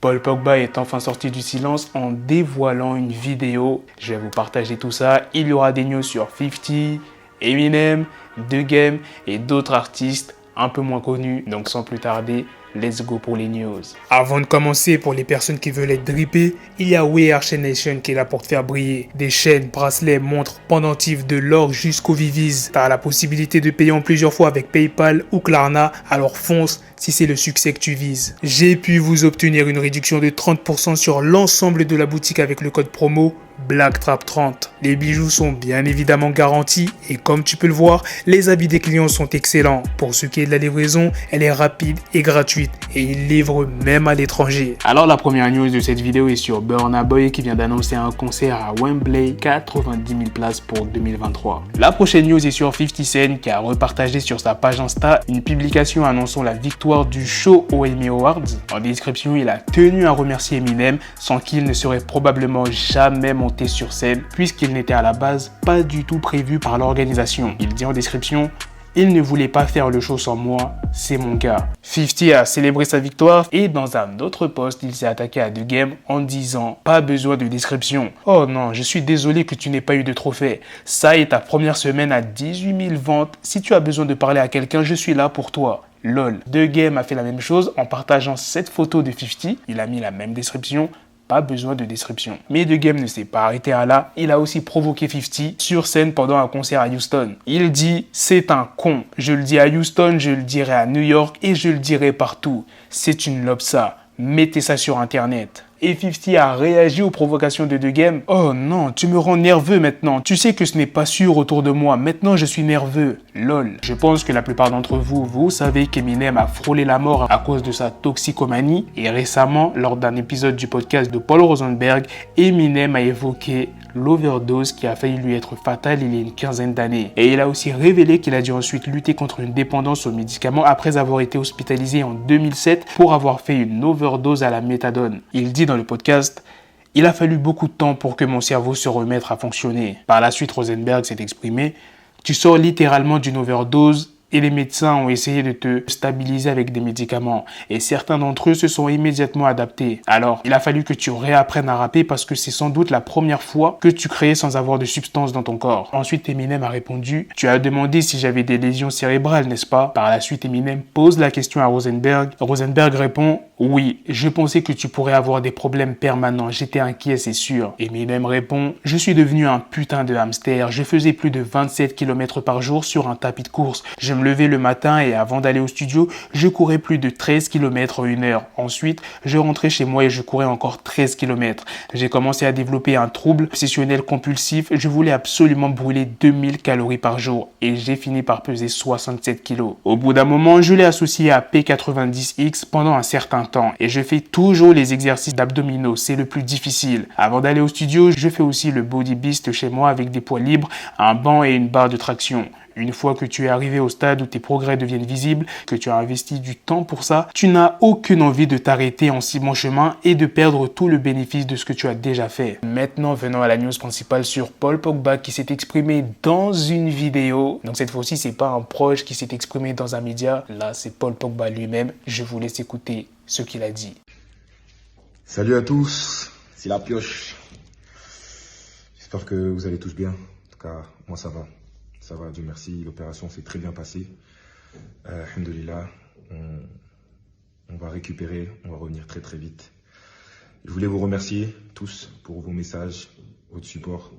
Paul Pogba est enfin sorti du silence en dévoilant une vidéo. Je vais vous partager tout ça. Il y aura des news sur 50, Eminem, The Game et d'autres artistes un peu moins connus. Donc sans plus tarder, let's go pour les news. Avant de commencer, pour les personnes qui veulent être drippées, il y a We Are Chain Nation qui est là pour te faire briller. Des chaînes, bracelets, montres, pendentifs, de l'or jusqu'aux Vivis. Tu as la possibilité de payer en plusieurs fois avec PayPal ou Klarna, alors fonce si c'est le succès que tu vises. J'ai pu vous obtenir une réduction de 30% sur l'ensemble de la boutique avec le code promo BLACKTRAP30. Les bijoux sont bien évidemment garantis et comme tu peux le voir, les avis des clients sont excellents. Pour ce qui est de la livraison, elle est rapide et gratuite et ils livrent même à l'étranger. Alors la première news de cette vidéo est sur Burna Boy qui vient d'annoncer un concert à Wembley, 90 000 places pour 2023. La prochaine news est sur 50 Cent qui a repartagé sur sa page Insta une publication annonçant la victoire du show aux Emmy Awards. En description, il a tenu à remercier Eminem sans qui il ne serait probablement jamais monté sur scène puisqu'il n'était à la base pas du tout prévu par l'organisation. Il dit en description: il ne voulait pas faire le show sans moi, c'est mon gars. 50 a célébré sa victoire et dans un autre post, il s'est attaqué à The Game en disant: pas besoin de description. Oh non, je suis désolé que tu n'aies pas eu de trophée. Ça est ta première semaine à 18 000 ventes. Si tu as besoin de parler à quelqu'un, je suis là pour toi. LOL. The Game a fait la même chose en partageant cette photo de 50. Il a mis la même description. Pas besoin de description. Mais The Game ne s'est pas arrêté à là, il a aussi provoqué 50 sur scène pendant un concert à Houston. Il dit: c'est un con. Je le dis à Houston, je le dirai à New York et je le dirai partout. C'est une lobsa. Mettez ça sur internet. Et 50 a réagi aux provocations de The Game. Oh non, tu me rends nerveux maintenant. Tu sais que ce n'est pas sûr autour de moi. Maintenant, je suis nerveux. LOL. Je pense que la plupart d'entre vous, vous savez qu'Eminem a frôlé la mort à cause de sa toxicomanie. Et récemment, lors d'un épisode du podcast de Paul Rosenberg, Eminem a évoqué l'overdose qui a failli lui être fatale il y a une quinzaine d'années. Et il a aussi révélé qu'il a dû ensuite lutter contre une dépendance aux médicaments après avoir été hospitalisé en 2007 pour avoir fait une overdose à la méthadone. Il dit dans le podcast: il a fallu beaucoup de temps pour que mon cerveau se remette à fonctionner. Par la suite, Rosenberg s'est exprimé: tu sors littéralement d'une overdose et les médecins ont essayé de te stabiliser avec des médicaments et certains d'entre eux se sont immédiatement adaptés. Alors, il a fallu que tu réapprennes à rapper parce que c'est sans doute la première fois que tu créais sans avoir de substance dans ton corps. Ensuite, Eminem a répondu: tu as demandé si j'avais des lésions cérébrales, n'est-ce pas? Par la suite, Eminem pose la question à Rosenberg. Rosenberg répond: oui, je pensais que tu pourrais avoir des problèmes permanents, j'étais inquiet, c'est sûr. Eminem répond: je suis devenu un putain de hamster, je faisais plus de 27 km par jour sur un tapis de course. Je me levais le matin et avant d'aller au studio, je courais plus de 13 km en une heure. Ensuite, je rentrais chez moi et je courais encore 13 km. J'ai commencé à développer un trouble obsessionnel compulsif. Je voulais absolument brûler 2000 calories par jour et j'ai fini par peser 67 kilos. Au bout d'un moment, je l'ai associé à P90X pendant un certain temps et je fais toujours les exercices d'abdominaux. C'est le plus difficile. Avant d'aller au studio, je fais aussi le Body Beast chez moi avec des poids libres, un banc et une barre de traction. Une fois que tu es arrivé au stade où tes progrès deviennent visibles, que tu as investi du temps pour ça, tu n'as aucune envie de t'arrêter en si bon chemin et de perdre tout le bénéfice de ce que tu as déjà fait. Maintenant, venons à la news principale sur Paul Pogba qui s'est exprimé dans une vidéo. Donc cette fois-ci, c'est pas un proche qui s'est exprimé dans un média. Là, c'est Paul Pogba lui-même. Je vous laisse écouter ce qu'il a dit. Salut à tous, c'est la pioche. J'espère que vous allez tous bien. En tout cas, moi ça va. Ça va, Dieu merci, l'opération s'est très bien passée. Alhamdoulilah, on va récupérer, on va revenir très très vite. Je voulais vous remercier tous pour vos messages, votre support.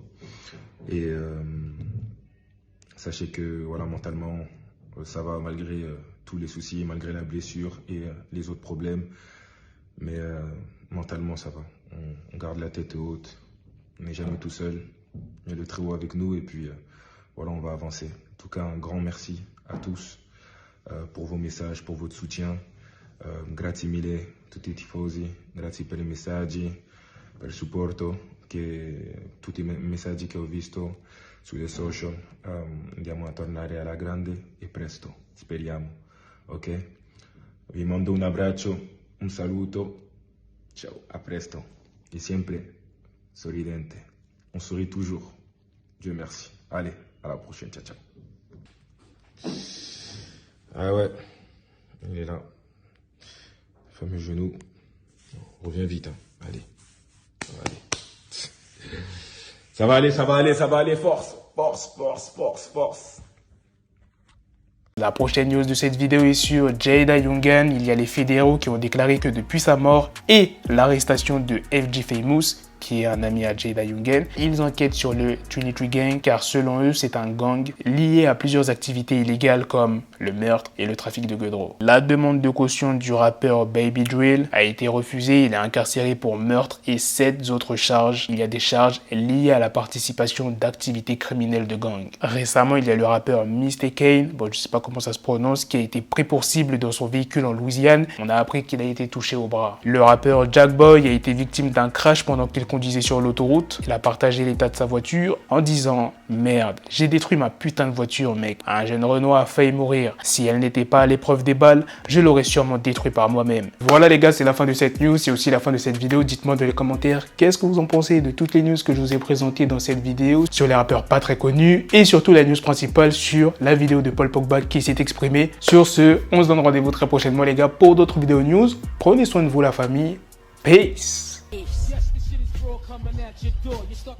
Et sachez que voilà, mentalement, ça va malgré tous les soucis, malgré la blessure et les autres problèmes. Mais mentalement, ça va. On garde la tête haute, on n'est jamais tout seul. Il y a le très haut avec nous et puis... voilà, on va avancer. En tout cas, un grand merci à tous pour vos messages, pour votre soutien. Grazie mille tutti i tifosi, grazie per i messaggi, per il supporto, tutti i messaggi che ho visto sulle social. Andiamo a tornare alla grande e presto, speriamo. Ok? Vi mando un abbraccio, un saluto. Ciao, a presto. Et sempre sorridente. On sourit toujours. Dieu merci. Allez. À la prochaine, ciao, ciao. Ah ouais, il est là. Le fameux genou. Reviens vite, hein. Allez. Ça va aller. Ça va aller, ça va aller, ça va aller. Force, force, force, force, force. La prochaine news de cette vidéo est sur Jada Youngan. Il y a les fédéraux qui ont déclaré que depuis sa mort et l'arrestation de FG Famous, qui est un ami à Jada Youngan, ils enquêtent sur le Trinity Gang car selon eux, c'est un gang lié à plusieurs activités illégales comme le meurtre et le trafic de gueudreau. La demande de caution du rappeur Baby Drill a été refusée. Il est incarcéré pour meurtre et 7 autres charges. Il y a des charges liées à la participation d'activités criminelles de gang. Récemment, il y a le rappeur Mr. Kane, bon je sais pas comment ça se prononce, qui a été pris pour cible dans son véhicule en Louisiane. On a appris qu'il a été touché au bras. Le rappeur Jackboy a été victime d'un crash pendant qu'il conduisait sur l'autoroute. Il a partagé l'état de sa voiture en disant « Merde, j'ai détruit ma putain de voiture, mec. Un jeune Renoir a failli mourir. Si elle n'était pas à l'épreuve des balles, je l'aurais sûrement détruit par moi-même. » Voilà les gars, c'est la fin de cette news. C'est aussi la fin de cette vidéo. Dites-moi dans les commentaires qu'est-ce que vous en pensez de toutes les news que je vous ai présentées dans cette vidéo sur les rappeurs pas très connus et surtout la news principale sur la vidéo de Paul Pogba qui s'est exprimé. Sur ce, on se donne rendez-vous très prochainement les gars pour d'autres vidéos news. Prenez soin de vous la famille. Peace. Yes, the shit is raw coming at your door. You're stuck.